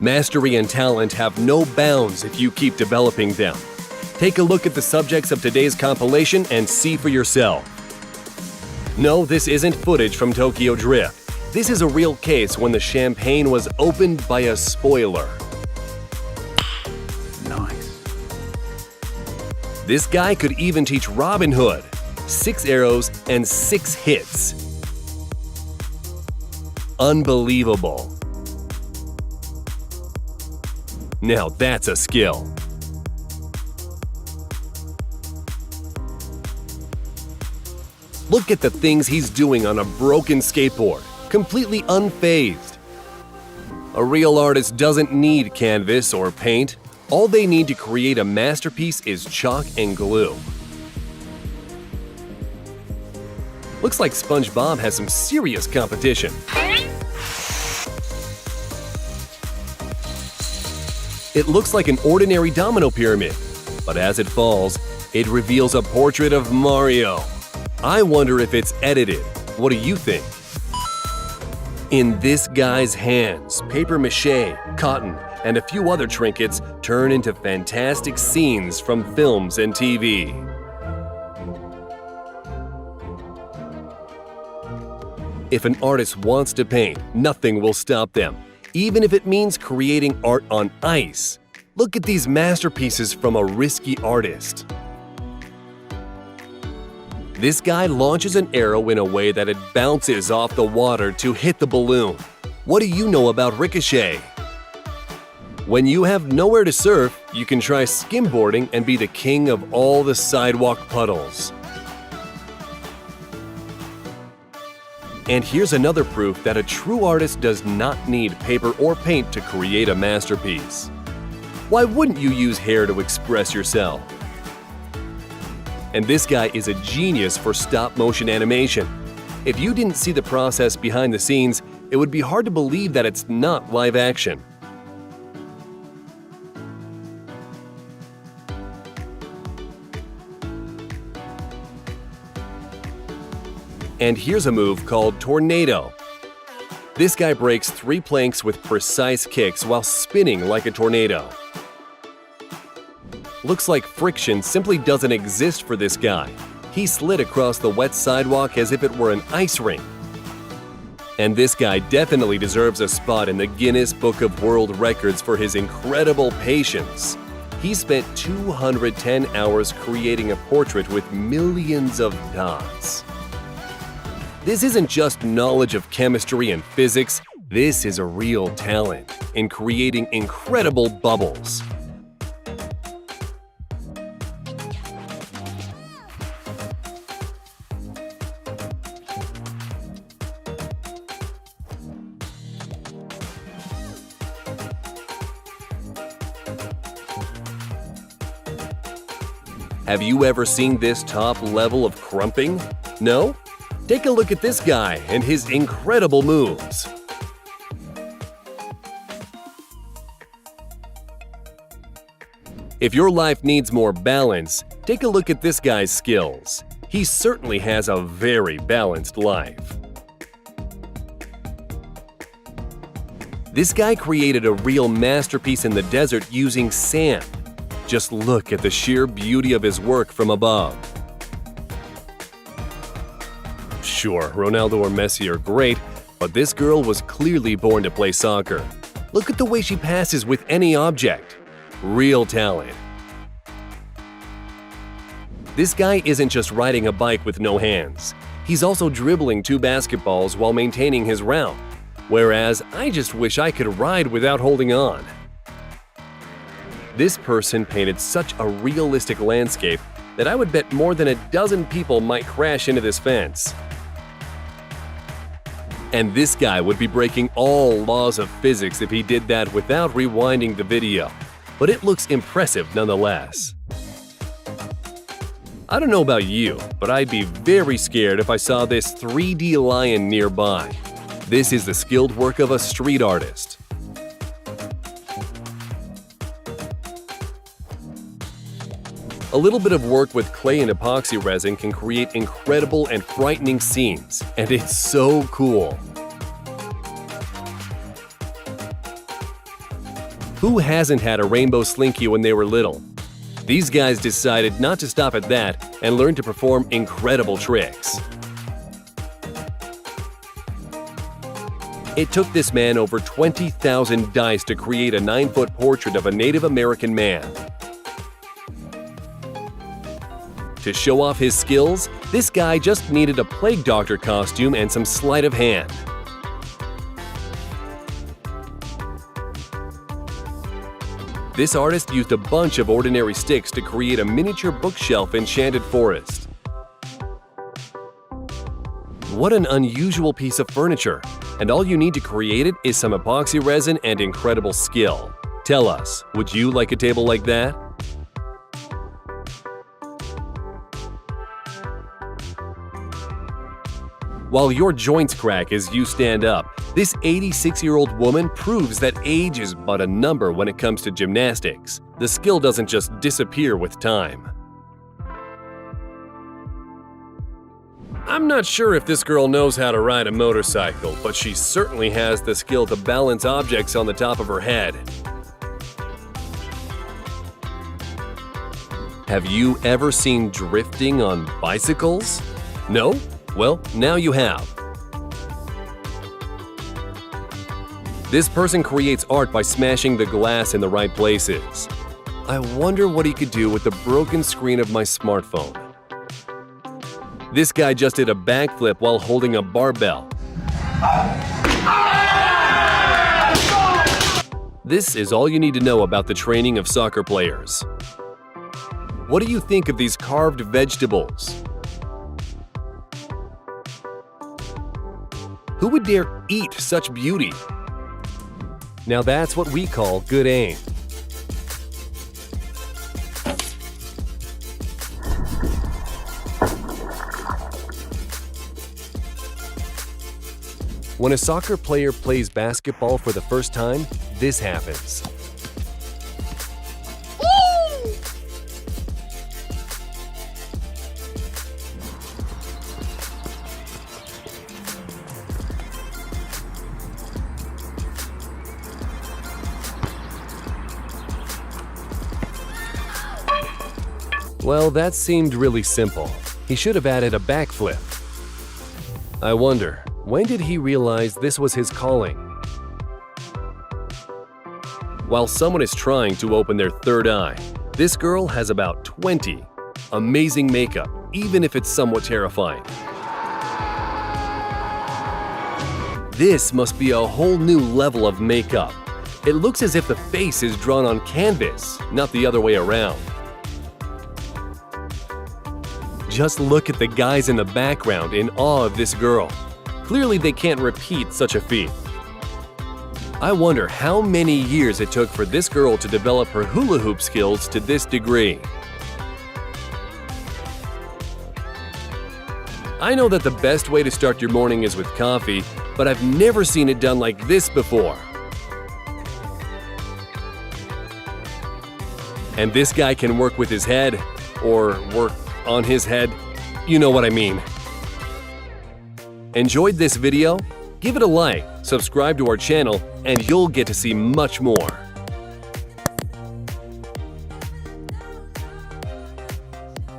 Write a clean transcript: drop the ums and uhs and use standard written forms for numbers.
Mastery and talent have no bounds if you keep developing them. Take a look at the subjects of today's compilation and see for yourself. No, this isn't footage from Tokyo Drift. This is a real case when the champagne was opened by a spoiler. Nice. This guy could even teach Robin Hood. 6 arrows and 6 hits. Unbelievable. Now that's a skill. Look at the things he's doing on a broken skateboard, completely unfazed. A real artist doesn't need canvas or paint. All they need to create a masterpiece is chalk and glue. Looks like SpongeBob has some serious competition. It looks like an ordinary domino pyramid, but as it falls, it reveals a portrait of Mario. I wonder if it's edited. What do you think? In this guy's hands, paper mache, cotton, and a few other trinkets turn into fantastic scenes from films and TV. If an artist wants to paint, nothing will stop them, even if it means creating art on ice. Look at these masterpieces from a risky artist. This guy launches an arrow in a way that it bounces off the water to hit the balloon. What do you know about ricochet? When you have nowhere to surf, you can try skimboarding and be the king of all the sidewalk puddles. And here's another proof that a true artist does not need paper or paint to create a masterpiece. Why wouldn't you use hair to express yourself? And this guy is a genius for stop-motion animation. If you didn't see the process behind the scenes, it would be hard to believe that it's not live action. And here's a move called Tornado. This guy breaks 3 planks with precise kicks while spinning like a tornado. Looks like friction simply doesn't exist for this guy. He slid across the wet sidewalk as if it were an ice rink. And this guy definitely deserves a spot in the Guinness Book of World Records for his incredible patience. He spent 210 hours creating a portrait with millions of dots. This isn't just knowledge of chemistry and physics, this is a real talent in creating incredible bubbles. Have you ever seen this top level of crumping? No? Take a look at this guy and his incredible moves. If your life needs more balance, take a look at this guy's skills. He certainly has a very balanced life. This guy created a real masterpiece in the desert using sand. Just look at the sheer beauty of his work from above. Sure, Ronaldo or Messi are great, but this girl was clearly born to play soccer. Look at the way she passes with any object. Real talent. This guy isn't just riding a bike with no hands. He's also dribbling 2 basketballs while maintaining his route. Whereas, I just wish I could ride without holding on. This person painted such a realistic landscape that I would bet more than a dozen people might crash into this fence. And this guy would be breaking all laws of physics if he did that without rewinding the video. But it looks impressive nonetheless. I don't know about you, but I'd be very scared if I saw this 3D lion nearby. This is the skilled work of a street artist. A little bit of work with clay and epoxy resin can create incredible and frightening scenes, and it's so cool. Who hasn't had a rainbow slinky when they were little? These guys decided not to stop at that and learned to perform incredible tricks. It took this man over 20,000 dice to create a 9-foot portrait of a Native American man. To show off his skills, this guy just needed a plague doctor costume and some sleight of hand. This artist used a bunch of ordinary sticks to create a miniature bookshelf enchanted forest. What an unusual piece of furniture! And all you need to create it is some epoxy resin and incredible skill. Tell us, would you like a table like that? While your joints crack as you stand up, this 86-year-old woman proves that age is but a number when it comes to gymnastics. The skill doesn't just disappear with time. I'm not sure if this girl knows how to ride a motorcycle, but she certainly has the skill to balance objects on the top of her head. Have you ever seen drifting on bicycles? No? Well, now you have. This person creates art by smashing the glass in the right places. I wonder what he could do with the broken screen of my smartphone. This guy just did a backflip while holding a barbell. This is all you need to know about the training of soccer players. What do you think of these carved vegetables? Who would dare eat such beauty? Now that's what we call good aim. When a soccer player plays basketball for the first time, this happens. Well, that seemed really simple. He should have added a backflip. I wonder, when did he realize this was his calling? While someone is trying to open their third eye, this girl has about 20. Amazing makeup, even if it's somewhat terrifying. This must be a whole new level of makeup. It looks as if the face is drawn on canvas, not the other way around. Just look at the guys in the background in awe of this girl. Clearly they can't repeat such a feat. I wonder how many years it took for this girl to develop her hula hoop skills to this degree. I know that the best way to start your morning is with coffee, but I've never seen it done like this before. And this guy can work with his head, or work on his head. You know what I mean. Enjoyed this video? Give it a like, subscribe to our channel, and you'll get to see much more.